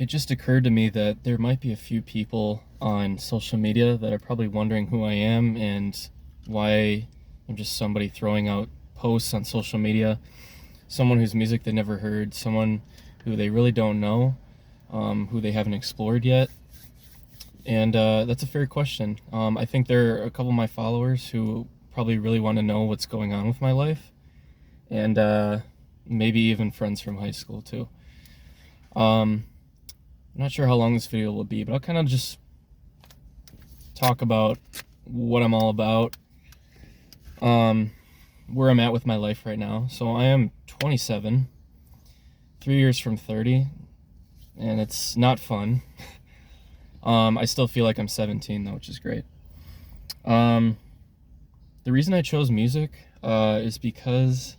It just occurred to me that there might be a few people on social media that are probably wondering who I am and why I'm just somebody throwing out posts on social media. Someone whose music they never heard, someone who they really don't know, who they haven't explored yet. And that's a fair question. I think there are a couple of my followers who probably really want to know what's going on with my life, and maybe even friends from high school too. Um, I'm not sure how long this video will be, but I'll kind of just talk about what I'm all about, where I'm at with my life right now. So I am 27, 3 years from 30, and it's not fun. I still feel like I'm 17 though, which is great. The reason I chose music is because,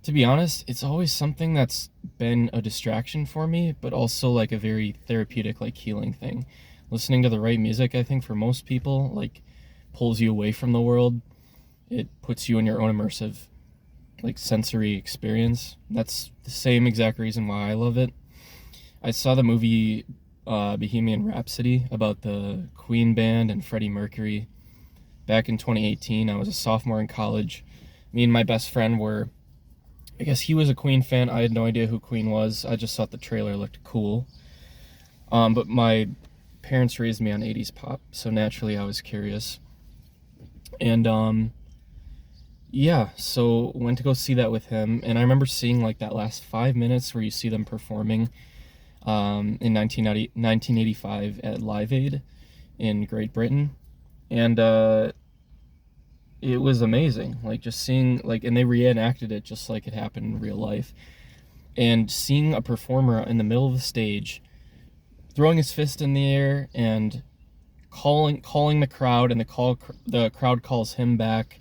to be honest, it's always something that's been a distraction for me, but also like a very therapeutic, like healing thing. Listening to the right music, I think for most people, like pulls you away from the world. It puts you in your own immersive, like sensory experience. That's the same exact reason why I love it. I saw the movie Bohemian Rhapsody about the Queen band and Freddie Mercury back in 2018. I was a sophomore in college. Me and my best friend were, I guess he was a Queen fan. I had no idea who Queen was. I just thought the trailer looked cool. But my parents raised me on 80s pop, so naturally I was curious. And yeah, so went to go see that with him, and I remember seeing like that last 5 minutes where you see them performing in 1985 at Live Aid in Great Britain, and it was amazing. Like just seeing and they reenacted it just like it happened in real life, and seeing a performer in the middle of the stage throwing his fist in the air and calling the crowd, and the crowd calls him back.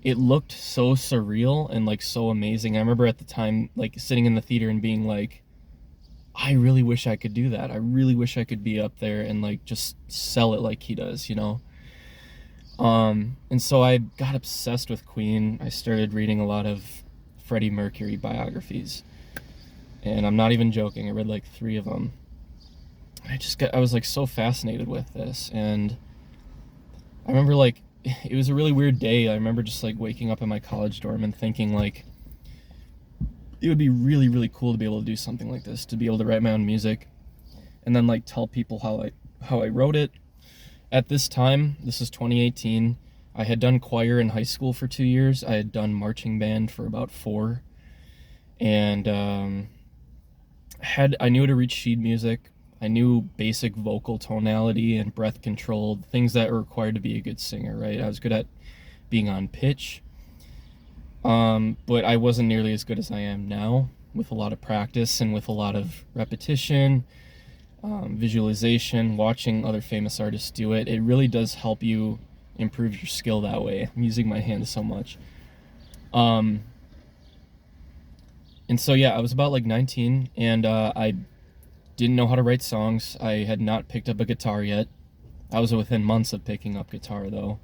It looked so surreal and like so amazing. I remember at the time like sitting in the theater and being like, I really wish I could do that. I really wish I could be up there and like just sell it like he does, you know? And so I got obsessed with Queen. I started reading a lot of Freddie Mercury biographies. And I'm not even joking. I read like 3 of them. I was like so fascinated with this. And I remember like, it was a really weird day. I remember just like waking up in my college dorm and thinking like, it would be really, really cool to be able to do something like this, to be able to write my own music and then like tell people how I wrote it. At this time, this is 2018, I had done choir in high school for 2 years. I had done marching band for about 4. And I knew how to read sheet music. I knew basic vocal tonality and breath control, things that are required to be a good singer, right? I was good at being on pitch. But I wasn't nearly as good as I am now, with a lot of practice and with a lot of repetition, visualization, watching other famous artists do it. It really does help you improve your skill that way. I'm using my hands so much. And so, yeah, I was about like 19, and I didn't know how to write songs. I had not picked up a guitar yet. I was within months of picking up guitar, though.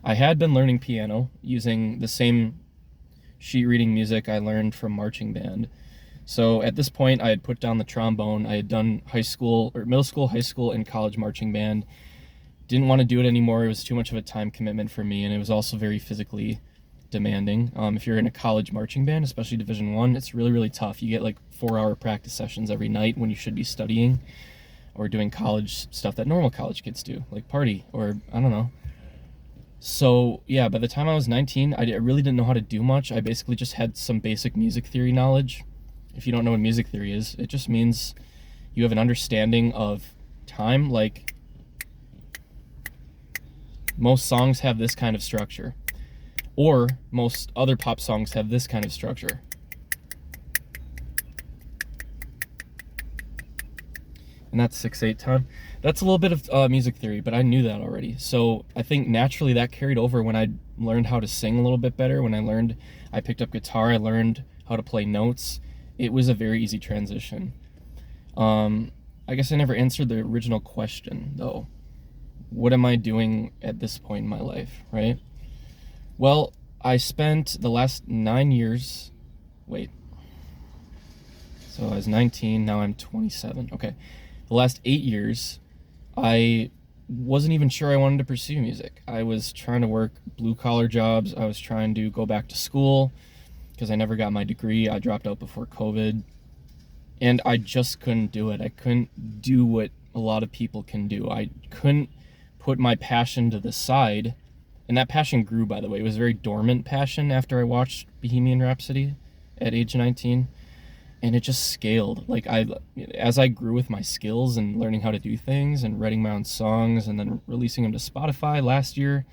I had been learning piano using the same sheet reading music I learned from marching band. So at this point, I had put down the trombone. I had done middle school, high school, and college marching band. Didn't want to do it anymore. It was too much of a time commitment for me, and it was also very physically demanding. If you're in a college marching band, especially Division I, it's really, really tough. You get like 4-hour practice sessions every night when you should be studying or doing college stuff that normal college kids do, like party or I don't know. So, yeah, by the time I was 19, I really didn't know how to do much. I basically just had some basic music theory knowledge. If you don't know what music theory is, it just means you have an understanding of time. Like, most songs have this kind of structure, or most other pop songs have this kind of structure. And that's 6/8 time. That's a little bit of music theory, but I knew that already. So I think naturally that carried over when I learned how to sing a little bit better. When I picked up guitar, I learned how to play notes. It was a very easy transition. I guess I never answered the original question, though. What am I doing at this point in my life, right? Well, I spent the last 9 years... Wait. So I was 19, now I'm 27. Okay. The last 8 years, I wasn't even sure I wanted to pursue music. I was trying to work blue collar jobs. I was trying to go back to school because I never got my degree. I dropped out before COVID. And I just couldn't do it. I couldn't do what a lot of people can do. I couldn't put my passion to the side. And that passion grew, by the way. It was a very dormant passion after I watched Bohemian Rhapsody at age 19. And it just scaled. Like, as I grew with my skills and learning how to do things and writing my own songs and then releasing them to Spotify last year,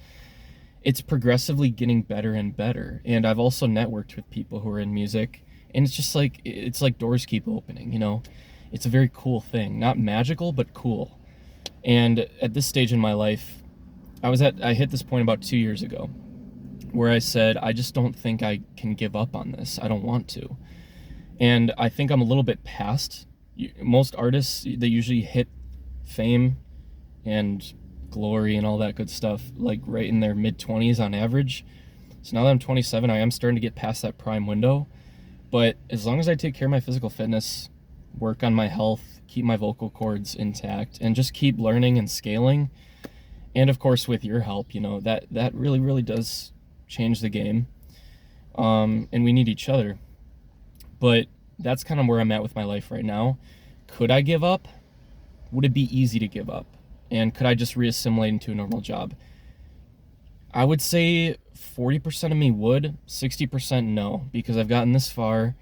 it's progressively getting better and better. And I've also networked with people who are in music, and it's like doors keep opening, you know? It's a very cool thing. Not magical, but cool. And at this stage in my life, I hit this point about 2 years ago where I said, I just don't think I can give up on this. I don't want to. And I think I'm a little bit past most artists. They usually hit fame and glory and all that good stuff like right in their mid-20s on average. So now that I'm 27, I am starting to get past that prime window. But as long as I take care of my physical fitness, work on my health, keep my vocal cords intact, and just keep learning and scaling, and of course with your help, you know, that really, really does change the game. And we need each other. But that's kind of where I'm at with my life right now. Could I give up? Would it be easy to give up? And could I just reassimilate into a normal job? I would say 40% of me would, 60% no, because I've gotten this far.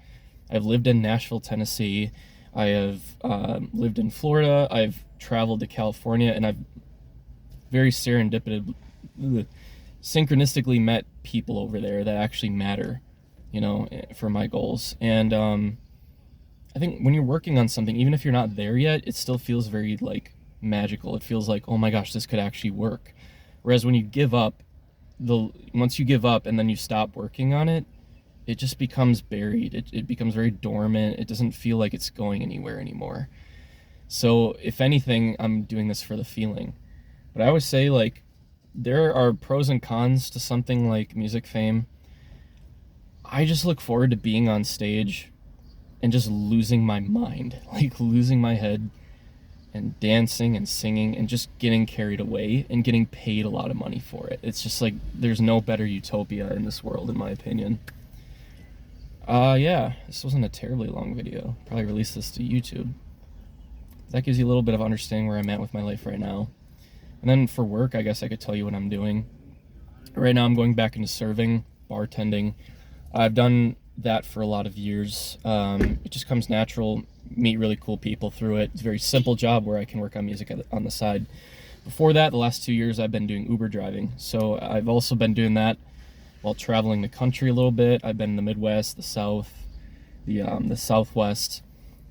I've lived in Nashville, Tennessee. I have lived in Florida. I've traveled to California, and I've very synchronistically met people over there that actually matter, you know, for my goals. And I think when you're working on something, even if you're not there yet, it still feels very like magical. It feels like, oh my gosh, this could actually work. Whereas when you give up, once you give up and then you stop working on it, it just becomes buried. It becomes very dormant. It doesn't feel like it's going anywhere anymore. So if anything, I'm doing this for the feeling. But I always say, like, there are pros and cons to something like music fame. I just look forward to being on stage and just losing my mind, like losing my head and dancing and singing and just getting carried away and getting paid a lot of money for it. It's just like there's no better utopia in this world, in my opinion. Yeah, this wasn't a terribly long video. Probably release this to YouTube. That gives you a little bit of understanding where I'm at with my life right now. And then for work, I guess I could tell you what I'm doing. Right now I'm going back into serving, bartending. I've done that for a lot of years. It just comes natural, meet really cool people through it. It's a very simple job where I can work on music on the side. Before that, the last 2 years, I've been doing Uber driving. So I've also been doing that while traveling the country a little bit. I've been in the Midwest, the South, the Southwest,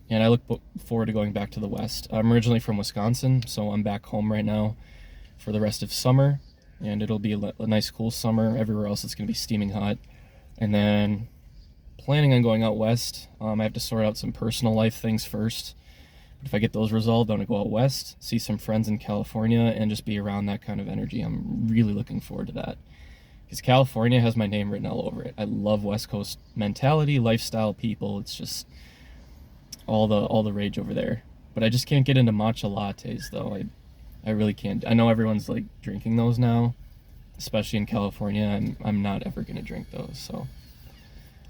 and I look forward to going back to the West. I'm originally from Wisconsin, so I'm back home right now for the rest of summer, and it'll be a nice, cool summer. Everywhere else, it's going to be steaming hot. And then planning on going out west. I have to sort out some personal life things first. But if I get those resolved, I'm going to go out west, see some friends in California, and just be around that kind of energy. I'm really looking forward to that. Because California has my name written all over it. I love West Coast mentality, lifestyle, people. It's just all the rage over there. But I just can't get into matcha lattes, though. I really can't. I know everyone's like drinking those now, especially in California. I'm not ever going to drink those, so...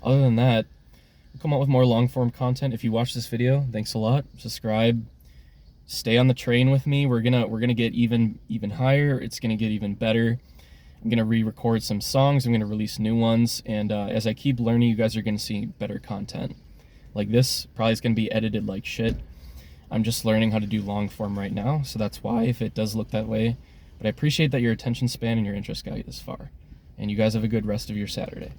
Other than that, we'll come out with more long-form content. If you watch this video, thanks a lot. Subscribe. Stay on the train with me. We're gonna get even higher. It's gonna get even better. I'm gonna re-record some songs. I'm gonna release new ones. And as I keep learning, you guys are gonna see better content. Like this probably is gonna be edited like shit. I'm just learning how to do long-form right now, so that's why if it does look that way. But I appreciate that your attention span and your interest got you this far. And you guys have a good rest of your Saturday.